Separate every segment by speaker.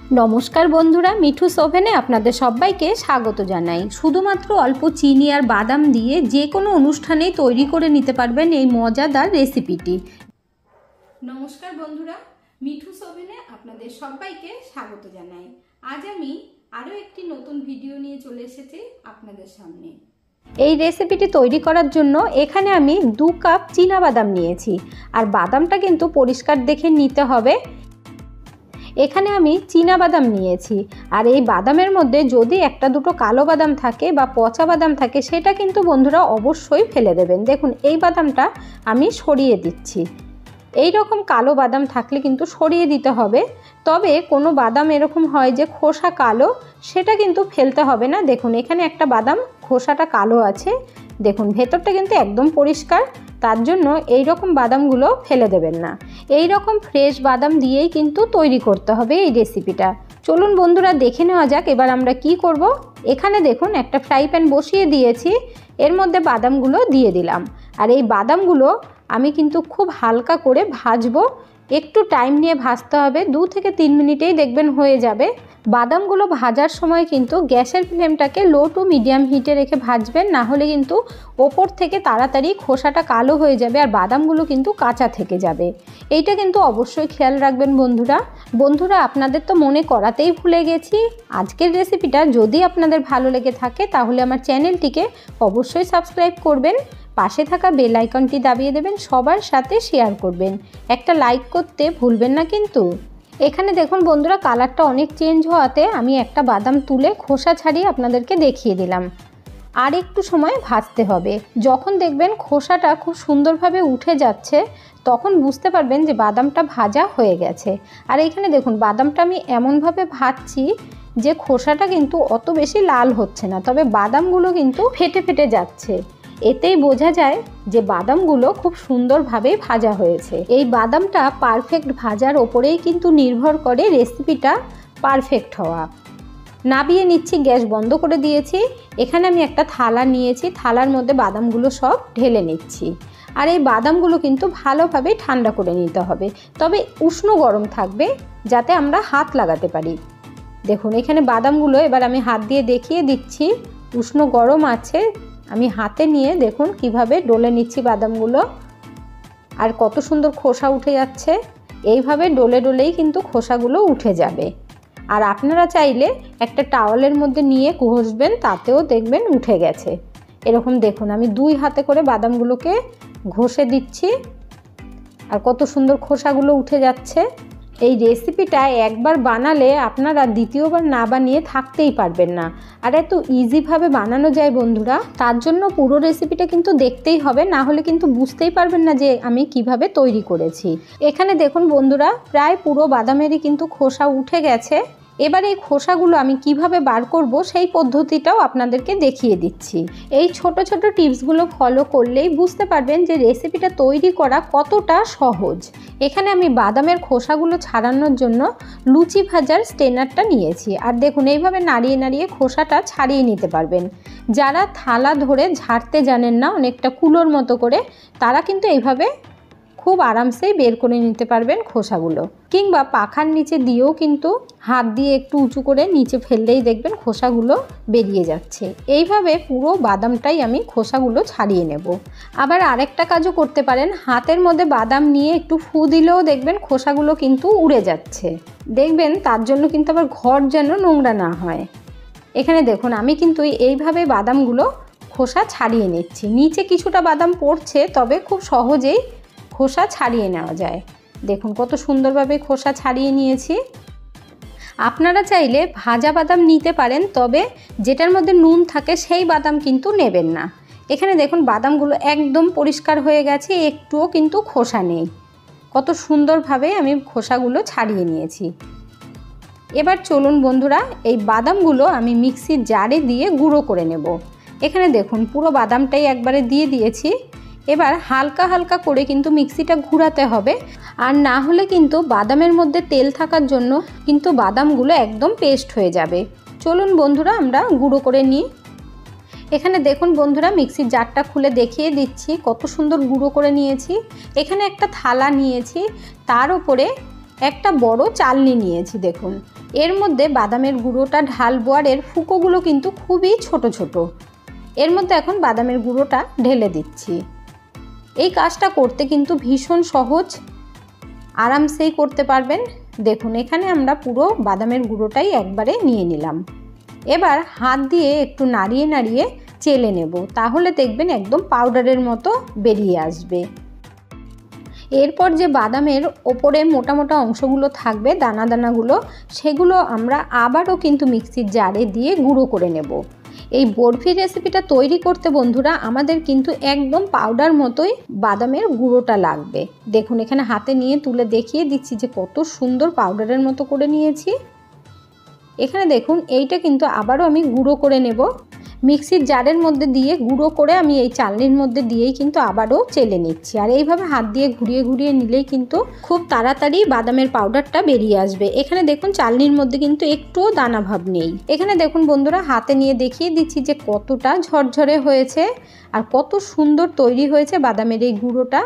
Speaker 1: नमस्कार बंधुरा मिठूस ओभेने आपनादेर सबाइके स्वागत जानाई। शुधुमात्र अल्प चीनी और बादाम दिए जे कोनो अनुष्ठाने तैरी करे निते पारबेन एई मजादार रेसिपिटी। नमस्कार बंधुरा मिठूस ओभेने आपनादेर सबाइके स्वागत जानाई। आज आमी आरो एकटी नतुन भिडियो निये चले एसेछि आपनादेर सामने। এই রেসিপিটি তৈরি করার জন্য এখানে আমি 2 কাপ চীনা বাদাম নিয়েছি আর বাদামটা কিন্তু পরিষ্কার দেখে নিতে হবে। এখানে আমি চীনা বাদাম নিয়েছি আর এই বাদামের মধ্যে যদি একটা দুটো কালো বাদাম থাকে বা পচা বাদাম থাকে সেটা কিন্তু বন্ধুরা অবশ্যই ফেলে দেবেন। দেখুন এই বাদামটা আমি সরিয়ে দিচ্ছি। এই রকম কালো বাদাম থাকলে কিন্তু সরিয়ে দিতে হবে। তবে কোনো বাদাম এরকম হয় যে খোসা কালো, সেটা কিন্তু ফেলতে হবে না। দেখুন এখানে একটা বাদাম খোসাটা কালো আছে, দেখুন ভেতরটা কিন্তু একদম পরিষ্কার, তার জন্য এই রকম বাদামগুলো ফেলে দেবেন না। এই রকম ফ্রেশ বাদাম দিয়েই কিন্তু তৈরি করতে হবে এই রেসিপিটা। চলুন বন্ধুরা দেখে নেওয়া যাক এবার আমরা কি করব। এখানে দেখুন একটা ফ্রাই প্যান বসিয়ে দিয়েছি, এর মধ্যে বাদামগুলো দিয়ে দিলাম আর এই বাদামগুলো আমি কিন্তু খুব হালকা করে ভাজবো। একটু টাইম নিয়ে ভাজতে হবে, 2 থেকে 3 মিনিটেই দেখবেন হয়ে যাবে। বাদামগুলো ভাজার সময় কিন্তু গ্যাসের ফ্লেমটাকে লো টু মিডিয়াম হিটে রেখে ভাজবেন, না হলে কিন্তু ওপর থেকে তাড়াতাড়ি খোসাটা কালো হয়ে যাবে আর বাদামগুলো কিন্তু কাঁচা থেকে যাবে। এইটা কিন্তু অবশ্যই খেয়াল রাখবেন বন্ধুরা আপনাদের তো মনে করাতেই ভুলে গেছি। আজকের রেসিপিটা যদি আপনাদের ভালো লেগে থাকে তাহলে আমার চ্যানেলটিকে অবশ্যই সাবস্ক্রাইব করবেন, পাশে থাকা বেল আইকনটি দাবিয়ে দেবেন, সবার সাথে শেয়ার করবেন, একটা লাইক করতে ভুলবেন না কিন্তু। এখানে দেখুন বন্ধুরা কালারটা অনেক চেঞ্জ হওয়াতে আমি একটা বাদাম তুলে খোসা ছাড়িয়ে আপনাদেরকে দেখিয়ে দিলাম। আর একটু সময় ভাজতে হবে। যখন দেখবেন খোসাটা খুব সুন্দরভাবে উঠে যাচ্ছে তখন বুঝতে পারবেন যে বাদামটা ভাজা হয়ে গেছে। আর এখানে দেখুন বাদামটা আমি এমনভাবে ভাজছি যে খোসাটা কিন্তু অত বেশি লাল হচ্ছে না, তবে বাদামগুলো কিন্তু ফেটে ফেটে যাচ্ছে। এতেই বোঝা যায় যে বাদামগুলো খুব সুন্দরভাবে ভাজা হয়েছে। এই বাদামটা পারফেক্ট ভাজার ওপরেই কিন্তু নির্ভর করে রেসিপিটা পারফেক্ট হওয়া। নাবিয়ে নিচ্ছি, গ্যাস বন্ধ করে দিয়েছি। এখানে আমি একটা থালা নিয়েছি, থালার মধ্যে বাদামগুলো সব ঢেলে নিচ্ছি। আর এই বাদামগুলো কিন্তু ভালোভাবে ঠান্ডা করে নিতে হবে, তবে উষ্ণ গরম থাকবে যাতে আমরা হাত লাগাতে পারি। দেখুন এখানে বাদামগুলো এবার আমি হাত দিয়ে দেখিয়ে দিচ্ছি, উষ্ণ গরম আছে। আমি হাতে নিয়ে দেখুন কিভাবে ডলে নিচ্ছি বাদামগুলো, আর কত সুন্দর খোসা উঠে যাচ্ছে। এইভাবে ডলে ডলেই কিন্তু খোসাগুলো উঠে যাবে। আর আপনারা চাইলে একটা টাওয়ালের মধ্যে নিয়ে ঘষবেন, তাতেও দেখবেন উঠে গেছে। এরকম দেখুন আমি 2 হাতে করে বাদামগুলোকে ঘষে দিচ্ছি আর কত সুন্দর খোসাগুলো উঠে যাচ্ছে। এই রেসিপিটা একবার বানালে আপনারা দ্বিতীয়বার না বানিয়ে থাকতেই পারবেন না। আর এত ইজিভাবে বানানো যায় বন্ধুরা, তার জন্য পুরো রেসিপিটা কিন্তু দেখতেই হবে, না হলে কিন্তু বুঝতেই পারবেন না যে আমি কিভাবে তৈরি করেছি। এখানে দেখুন বন্ধুরা প্রায় পুরো বাদামেরই কিন্তু খোসা উঠে গেছে। এবার এই খোসাগুলো আমি কিভাবে বার করব সেই পদ্ধতিটাও আপনাদেরকে দেখিয়ে দিচ্ছি। এই ছোট ছোট টিপসগুলো ফলো করলেই বুঝতে পারবেন যে রেসিপিটা তৈরি করা কতটা সহজ। এখানে আমি বাদামের খোসাগুলো ছাড়ানোর জন্য লুচি ভাজার স্ট্রেনারটা নিয়েছি আর দেখুন এইভাবে নাড়িয়ে নাড়িয়ে খোসাটা ছাড়িয়ে নিতে পারবেন। যারা থালা ধরে ঝাড়তে জানেন না, অনেকটা কুলোর মতো করে, তারা কিন্তু এইভাবে খুব আরামসেই বের করে নিতে পারবেন খোসাগুলো। কিংবা পাখার নিচে দিয়েও কিন্তু হাত দিয়ে একটু উঁচু করে নিচে ফেললেই দেখবেন খোসাগুলো বেরিয়ে যাচ্ছে। এইভাবে পুরো বাদামটাই আমি খোসাগুলো ছাড়িয়ে নেব। আবার আরেকটা কাজও করতে পারেন, হাতের মধ্যে বাদাম নিয়ে একটু ফু দিলেও দেখবেন খোসাগুলো কিন্তু উড়ে যাচ্ছে। দেখবেন তার জন্য কিন্তু আবার ঘর যেন নোংরা না হয়। এখানে দেখুন আমি কিন্তু এইভাবে বাদামগুলো খোসা ছাড়িয়ে নিচ্ছি। নিচে কিছুটা বাদাম পড়ছে, তবে খুব সহজেই খোসা ছাড়িয়ে নেওয়া যায়। দেখুন কত সুন্দরভাবে খোসা ছাড়িয়ে নিয়েছি। আপনারা চাইলে ভাজা বাদাম নিতে পারেন, তবে যেটার মধ্যে নুন থাকে সেই বাদাম কিন্তু নেবেন না। এখানে দেখুন বাদামগুলো একদম পরিষ্কার হয়ে গেছে, একটুও কিন্তু খোসা নেই। কত সুন্দরভাবে আমি খোসাগুলো ছাড়িয়ে নিয়েছি। এবার চলুন বন্ধুরা এই বাদামগুলো আমি মিক্সির জারে দিয়ে গুঁড়ো করে নেব। এখানে দেখুন পুরো বাদামটাই একবারে দিয়ে দিয়েছি। এবার হালকা হালকা করে কিন্তু মিক্সিটা ঘোরাতে হবে, আর না হলে কিন্তু বাদামের মধ্যে তেল থাকার জন্য কিন্তু বাদামগুলো একদম পেস্ট হয়ে যাবে। চলুন বন্ধুরা আমরা গুঁড়ো করে নিই। এখানে দেখুন বন্ধুরা মিক্সির জারটা খুলে দেখিয়ে দিচ্ছি কত সুন্দর গুঁড়ো করে নিয়েছি। এখানে একটা থালা নিয়েছি, তার উপরে একটা বড় চালনি নিয়েছি। দেখুন এর মধ্যে বাদামের গুঁড়োটা ঢালবো, আর এর ফুকোগুলো কিন্তু খুবই ছোট ছোট। এর মধ্যে এখন বাদামের গুঁড়োটা ঢেলে দিচ্ছি। এই কাজটা করতে কিন্তু ভীষণ সহজ, আরামসেই করতে পারবেন। দেখুন এখানে আমরা পুরো বাদামের গুঁড়োটাই একবারে নিয়ে নিলাম। এবার হাত দিয়ে একটু নাড়িয়ে নাড়িয়ে চেলে নেব, তাহলে দেখবেন একদম পাউডারের মতো বেরিয়ে আসবে। এরপর যে বাদামের ওপরে মোটা মোটা অংশগুলো থাকবে, দানা দানাগুলো, সেগুলো আমরা আবারও কিন্তু মিক্সির জারে দিয়ে গুঁড়ো করে নেব। এই বরফির রেসিপিটা তৈরি করতে বন্ধুরা আমাদের কিন্তু একদম পাউডার মতোই বাদামের গুঁড়োটা লাগবে। দেখুন এখানে হাতে নিয়ে তুলে দেখিয়ে দিচ্ছি যে কত সুন্দর পাউডারের মতো করে নিয়েছি। এখানে দেখুন এইটা কিন্তু আবারও আমি গুঁড়ো করে নেব। মিক্সির জারের মধ্যে দিয়ে গুঁড়ো করে আমি এই চালনির মধ্যে দিয়েই কিন্তু আবারও চেলে নিচ্ছি। আর এইভাবে হাত দিয়ে ঘুরিয়ে ঘুরিয়ে নিলেই কিন্তু খুব তাড়াতাড়ি বাদামের পাউডারটা বেরিয়ে আসবে। এখানে দেখুন চালনির মধ্যে কিন্তু একটুও দানা ভাব নেই। এখানে দেখুন বন্ধুরা হাতে নিয়ে দেখিয়ে দিচ্ছি যে কতটা ঝরঝরে হয়েছে আর কত সুন্দর তৈরি হয়েছে বাদামের এই গুঁড়োটা।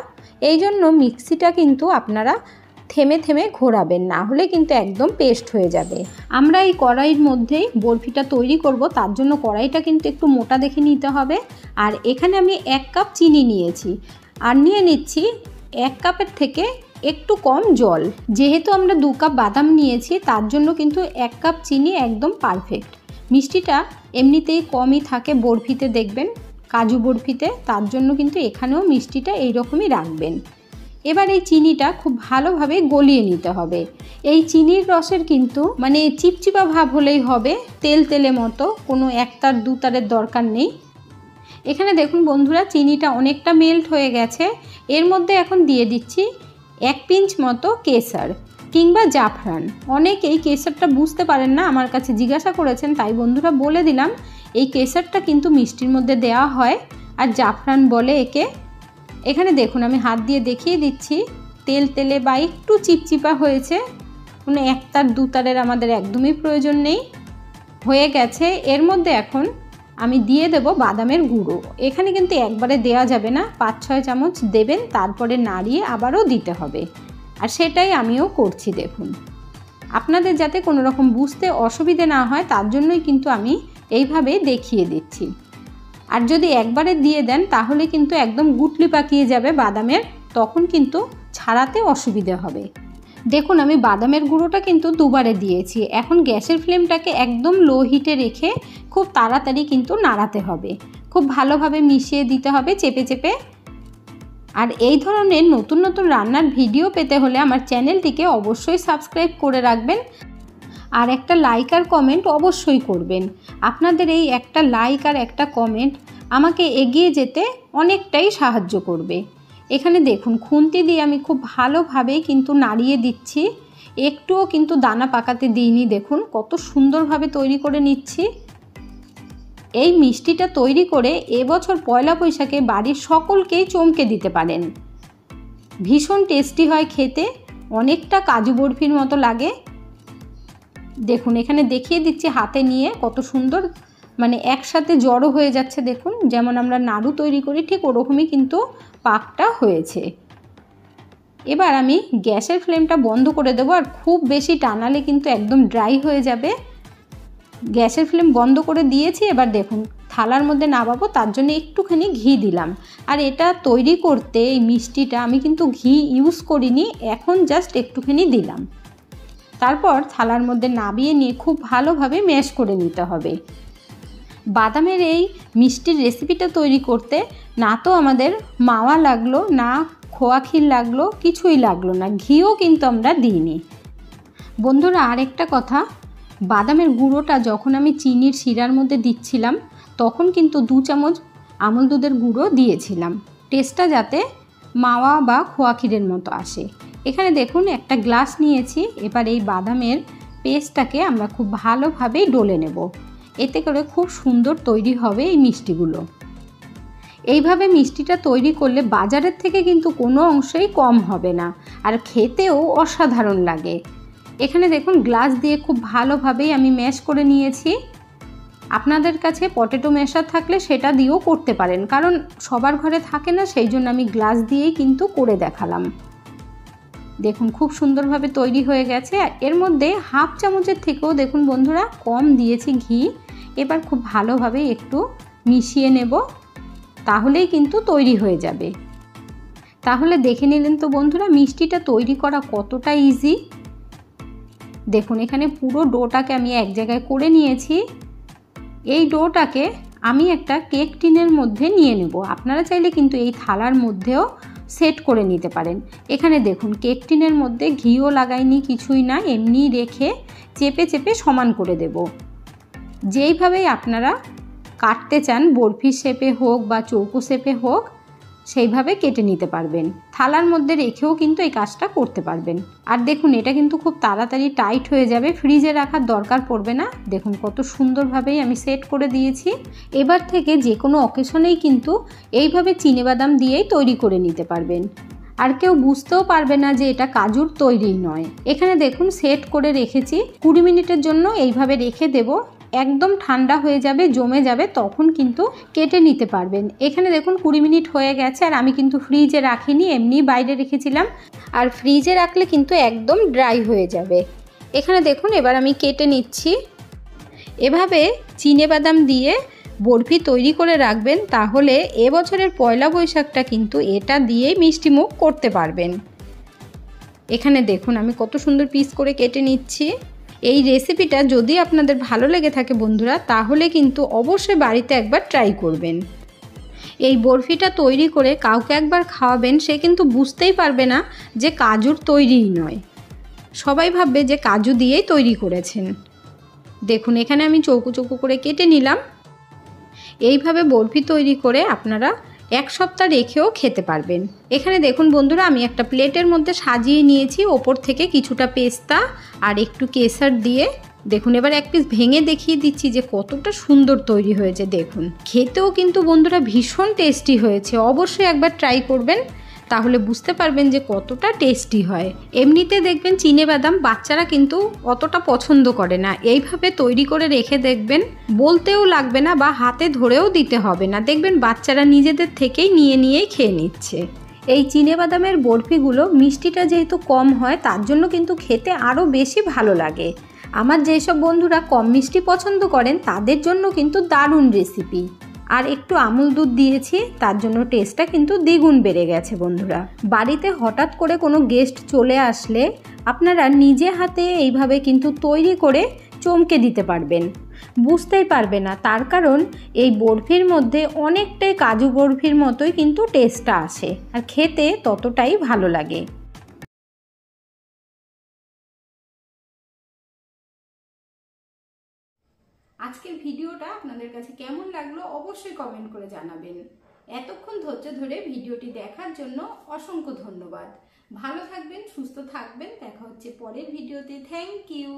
Speaker 1: এই জন্য মিক্সিটা কিন্তু আপনারা থেমে থেমে ঘোরাবেন, না হলে কিন্তু একদম পেস্ট হয়ে যাবে। আমরা এই কড়াইয়ের মধ্যেই বরফিটা তৈরি করব, তার জন্য কড়াইটা কিন্তু একটু মোটা দেখে নিতে হবে। আর এখানে আমি 1 কাপ চিনি নিয়েছি, আর নিয়ে নিচ্ছি 1 কাপের থেকে একটু কম জল। যেহেতু আমরা 2 কাপ বাদাম নিয়েছি, তার জন্য কিন্তু 1 কাপ চিনি একদম পারফেক্ট। মিষ্টিটা এমনিতেই কমই থাকে বরফিতে, দেখবেন কাজু বরফিতে, তার জন্য কিন্তু এখানেও মিষ্টিটা এইরকমই রাখবেন। এবার এই চিনিটা খুব ভালোভাবে গলিয়ে নিতে হবে। এই চিনির রসের কিন্তু মানে চিপচিপা ভাব হলেই হবে, তেল তেলে মতো, কোনো 1 তার 2 তারের দরকার নেই। এখানে দেখুন বন্ধুরা চিনিটা অনেকটা মেল্ট হয়ে গেছে। এর মধ্যে এখন দিয়ে দিচ্ছি 1 পিঞ্চ মতো কেশর কিংবা জাফরান। অনেকেই কেশরটা বুঝতে পারেন না, আমার কাছে জিজ্ঞাসা করেছেন, তাই বন্ধুরা বলে দিলাম। এই কেশরটা কিন্তু মিষ্টির মধ্যে দেওয়া হয়, আর জাফরান বলে একে। এখানে দেখুন আমি হাত দিয়ে দেখিয়ে দিচ্ছি, তেল তেলে বা একটু চিপচিপা হয়েছে, কোনো 1 তার 2 তারের আমাদের একদমই প্রয়োজন নেই। হয়ে গেছে। এর মধ্যে এখন আমি দিয়ে দেব বাদামের গুঁড়ো। এখানে কিন্তু একবারে দেওয়া যাবে না, 5-6 চামচ দেবেন, তারপরে নাড়িয়ে আবারও দিতে হবে। আর সেটাই আমিও করছি। দেখুন আপনাদের যাতে কোনো রকম বুঝতে অসুবিধে না হয়, তার জন্যই কিন্তু আমি এইভাবে দেখিয়ে দিচ্ছি। আর যদি একবারে দিয়ে দেন তাহলে কিন্তু একদম গুটলি পাকিয়ে যাবে বাদামের, তখন কিন্তু ছাড়াতে অসুবিধে হবে। দেখুন আমি বাদামের গুঁড়োটা কিন্তু 2 বারে দিয়েছি। এখন গ্যাসের ফ্লেমটাকে একদম লো হিটে রেখে খুব তাড়াতাড়ি কিন্তু নাড়াতে হবে, খুব ভালোভাবে মিশিয়ে দিতে হবে চেপে চেপে। আর এই ধরনের নতুন নতুন রান্নার ভিডিও পেতে হলে আমার চ্যানেলটিকে অবশ্যই সাবস্ক্রাইব করে রাখবেন, আর একটা লাইক আর কমেন্ট অবশ্যই করবেন। আপনাদের এই একটা লাইক আর একটা কমেন্ট আমাকে এগিয়ে যেতে অনেকটাই সাহায্য করবে। এখানে দেখুন খুন্তি দিয়ে আমি খুব ভালোভাবেই কিন্তু নাড়িয়ে দিচ্ছি, একটুও কিন্তু দানা পাকাতে দিইনি। দেখুন কত সুন্দরভাবে তৈরি করে নিচ্ছি। এই মিষ্টিটা তৈরি করে এবছর পয়লা বৈশাখে বাড়ির সকলকেই চমকে দিতে পারেন। ভীষণ টেস্টি হয় খেতে, অনেকটা কাজু বরফির মতো লাগে। দেখুন এখানে দেখিয়ে দিচ্ছি হাতে নিয়ে কত সুন্দর মানে একসাথে জড়ো হয়ে যাচ্ছে। দেখুন যেমন আমরা নাড়ু তৈরি করি ঠিক ওরকমই কিন্তু পাকটা হয়েছে। এবার আমি গ্যাসের ফ্লেমটা বন্ধ করে দেবো, আর খুব বেশি টানালে কিন্তু একদম ড্রাই হয়ে যাবে। গ্যাসের ফ্লেম বন্ধ করে দিয়েছি। এবার দেখুন থালার মধ্যে নামাবো, তার জন্য একটুখানি ঘি দিলাম। আর এটা তৈরি করতে এই মিষ্টিটা আমি কিন্তু ঘি ইউজ করিনি, এখন জাস্ট একটুখানি দিলাম। তারপর থালার মধ্যে নামিয়ে নিয়ে খুব ভালোভাবে ম্যাশ করে নিতে হবে। বাদামের এই মিষ্টির রেসিপিটা তৈরি করতে না তো আমাদের মাওয়া লাগলো, না খোয়া ক্ষীর লাগলো, কিছুই লাগলো না, ঘিও কিন্তু আমরা দিইনি। বন্ধুরা আরেকটা কথা, বাদামের গুঁড়োটা যখন আমি চিনির শিরার মধ্যে দিচ্ছিলাম তখন কিন্তু 2 চামচ আমল দুধের গুঁড়ো দিয়েছিলাম, টেস্টটা যাতে মাওয়া বা খোয়া ক্ষীরের মতো আসে। এখানে দেখুন একটা গ্লাস নিয়েছি। এবার এই বাদামের পেস্টটাকে আমরা খুব ভালোভাবে ডলে নেব, এতে করে খুব সুন্দর তৈরি হবে এই মিষ্টিগুলো। এইভাবে মিষ্টিটা তৈরি করলে বাজারের থেকে কিন্তু কোনো অংশেই কম হবে না, আর খেতেও অসাধারণ লাগে। এখানে দেখুন গ্লাস দিয়ে খুব ভালোভাবেই আমি ম্যাশ করে নিয়েছি। আপনাদের কাছে পটেটো ম্যাশার থাকলে সেটা দিয়েও করতে পারেন, কারণ সবার ঘরে থাকে না, সেই জন্য আমি গ্লাস দিয়েই কিন্তু করে দেখালাম। দেখুন খুব সুন্দরভাবে তৈরি হয়ে গেছে। এর মধ্যে হাফ চামচের থেকেও দেখুন বন্ধুরা কম দিয়েছি ঘি। এবার খুব ভালোভাবে একটু মিশিয়ে নেব, তাহলেই কিন্তু তৈরি হয়ে যাবে। তাহলে দেখে নিলেন তো বন্ধুরা মিষ্টিটা তৈরি করা কতটা ইজি। দেখুন এখানে পুরো ডোটাকে আমি এক জায়গায় করে নিয়েছি। এই ডোটাকে আমি একটা কেক টিনের মধ্যে নিয়ে নেব। আপনারা চাইলে কিন্তু এই থালার মধ্যেও সেট করে নিতে পারেন। এখানে দেখুন কেক টিনের মধ্যে ঘিও লাগাইনি, কিছুই না, এমনি রেখে চেপে চেপে সমান করে দেব। যেইভাবেই আপনারা কাটতে চান, বরফি শেপে হোক বা চৌকো শেপে হোক, সেইভাবে কেটে নিতে পারবেন। থালার মধ্যে রেখেও কিন্তু এই কাজটা করতে পারবেন। আর দেখুন এটা কিন্তু খুব তাড়াতাড়ি টাইট হয়ে যাবে, ফ্রিজে রাখার দরকার পড়বে না। দেখুন কত সুন্দরভাবেই আমি সেট করে দিয়েছি। এবার থেকে যে কোনো অকেশনেই কিন্তু এইভাবে চিনেবাদাম দিয়েই তৈরি করে নিতে পারবেন, আর কেউ বুঝতেও পারবে না যে এটা কাজুর তৈরি নয়। এখানে দেখুন সেট করে রেখেছি। 20 মিনিটের জন্য এইভাবে রেখে দেব। একদম ঠান্ডা হয়ে যাবে, জমে যাবে, তখন কিন্তু কেটে নিতে পারবেন। এখানে দেখুন 20 মিনিট হয়ে গেছে, আর আমি কিন্তু ফ্রিজে রাখিনি, এমনি বাইরে রেখেছিলাম। আর ফ্রিজে রাখলে কিন্তু একদম ড্রাই হয়ে যাবে। এখানে দেখুন এবার আমি কেটে নিচ্ছি। এভাবে চিনেবাদাম দিয়ে বরফি তৈরি করে রাখবেন, তাহলে এবছরের পয়লা বৈশাখটা কিন্তু এটা দিয়েই মিষ্টিমুখ করতে পারবেন। এখানে দেখুন আমি কত সুন্দর পিস করে কেটে নিচ্ছি। এই রেসিপিটা যদি আপনাদের ভালো লেগে থাকে বন্ধুরা, তাহলে কিন্তু অবশ্যই বাড়িতে একবার ট্রাই করবেন। এই বরফিটা তৈরি করে কাউকে একবার খাওয়াবেন, সে কিন্তু বুঝতেই পারবে না যে কাজুর তৈরিই নয়। সবাই ভাববে যে কাজু দিয়েই তৈরি করেছেন। দেখুন এখানে আমি চৌকো চৌকো করে কেটে নিলাম। এইভাবে বরফি তৈরি করে আপনারা 1 সপ্তাহ রেখেও খেতে পারবেন। এখানে দেখুন বন্ধুরা আমি একটা প্লেটের মধ্যে সাজিয়ে নিয়েছি, ওপর থেকে কিছুটা পেস্তা আর একটু কেশর দিয়ে। দেখুন এবার এক পিস ভেঙে দেখিয়ে দিচ্ছি যে কতটা সুন্দর তৈরি হয়েছে। দেখুন খেতেও কিন্তু বন্ধুরা ভীষণ টেস্টি হয়েছে। অবশ্যই একবার ট্রাই করবেন, তাহলে বুঝতে পারবেন যে কতটা টেস্টি হয়। এমনিতে দেখবেন চিনেবাদাম বাচ্চারা কিন্তু অতটা পছন্দ করে না। এইভাবে তৈরি করে রেখে দেখবেন, বলতেও লাগবে না বা হাতে ধরেও দিতে হবে না, দেখবেন বাচ্চারা নিজেদের থেকেই নিয়েই খেয়ে নিচ্ছে। এই চিনেবাদামের বরফিগুলো মিষ্টিটা যেহেতু কম হয়, তার জন্য কিন্তু খেতে আরও বেশি ভালো লাগে। আমার যেসব বন্ধুরা কম মিষ্টি পছন্দ করেন তাদের জন্য কিন্তু দারুণ রেসিপি। আর একটু আমুল দুধ দিয়েছি, তার জন্য টেস্টটা কিন্তু দ্বিগুণ বেড়ে গেছে বন্ধুরা। বাড়িতে হঠাৎ করে কোনো গেস্ট চলে আসলে আপনারা নিজে হাতে এইভাবে কিন্তু তৈরি করে চমকে দিতে পারবেন, বুঝতেই পারবে না। তার কারণ এই বরফির মধ্যে অনেকটাই কাজু বরফির মতোই কিন্তু টেস্টটা আসে, আর খেতে ততটাই ভালো লাগে। আজকের ভিডিওটা আপনাদের কাছে কেমন লাগলো অবশ্যই কমেন্ট করে জানাবেন। এতক্ষণ ধৈর্য ধরে ভিডিওটি দেখার জন্য অসংখ্য ধন্যবাদ। ভালো থাকবেন, সুস্থ থাকবেন। দেখা হচ্ছে পরের ভিডিওতে। Thank you.